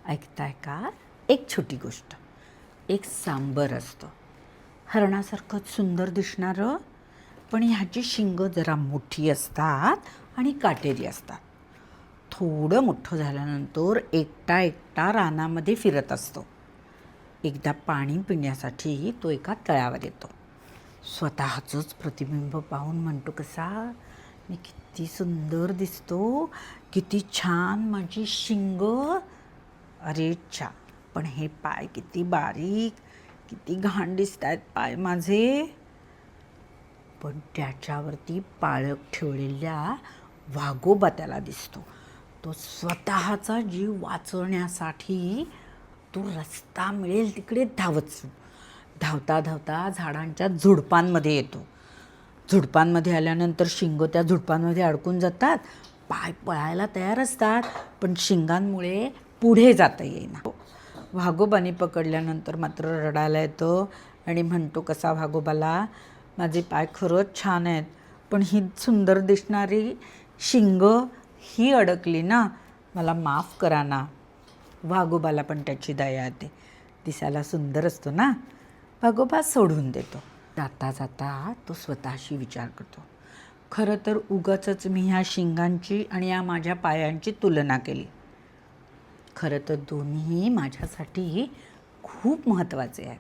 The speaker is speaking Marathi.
ऐकताय का? एक छोटी गोष्ट. एक सांबर असतं, हरणासारखंच सुंदर दिसणारं, पण ह्याची शिंगं जरा मोठी असतात आणि काटेरी असतात. थोडं मोठं झाल्यानंतर एकटा एकटा रानामध्ये फिरत असतो. एकदा पाणी पिण्यासाठी तो एका तळ्यावर येतो. स्वतःचंच प्रतिबिंब पाहून म्हणतो कसा, मी किती सुंदर दिसतो, किती छान माझी शिंग, अरे च्छा, पण हे पाय किती बारीक, किती घाण दिसत आहेत पाय माझे. पण त्याच्यावरती पाळत ठेवलेल्या वाघोबा त्याला दिसतो. तो स्वतःचा जीव वाचवण्यासाठी तो रस्ता मिळेल तिकडे धावता धावता झाडांच्या झुडपांमध्ये येतो. झुडपांमध्ये आल्यानंतर शिंग त्या झुडपांमध्ये अडकून जातात. पाय पळायला तयार असतात, पण शिंगांमुळे पुढे जाता येईना. वाघोबाने पकडल्यानंतर मात्र रडायला येतं आणि म्हणतो कसा वाघोबाला, माझे पाय खरंच छान आहेत, पण ही सुंदर दिसणारी शिंग ही अडकली ना, मला माफ करा ना. वाघोबाला पण त्याची दया येते, दिसायला सुंदर असतो ना. वाघोबा सोडून देतो. जाता जाता तो स्वतःशी विचार करतो, खरं तर उगाचच मी ह्या शिंगांची आणि या माझ्या पायांची तुलना केली. खरं तर दोन्ही माझ्यासाठी खूप महत्त्वाचे आहे.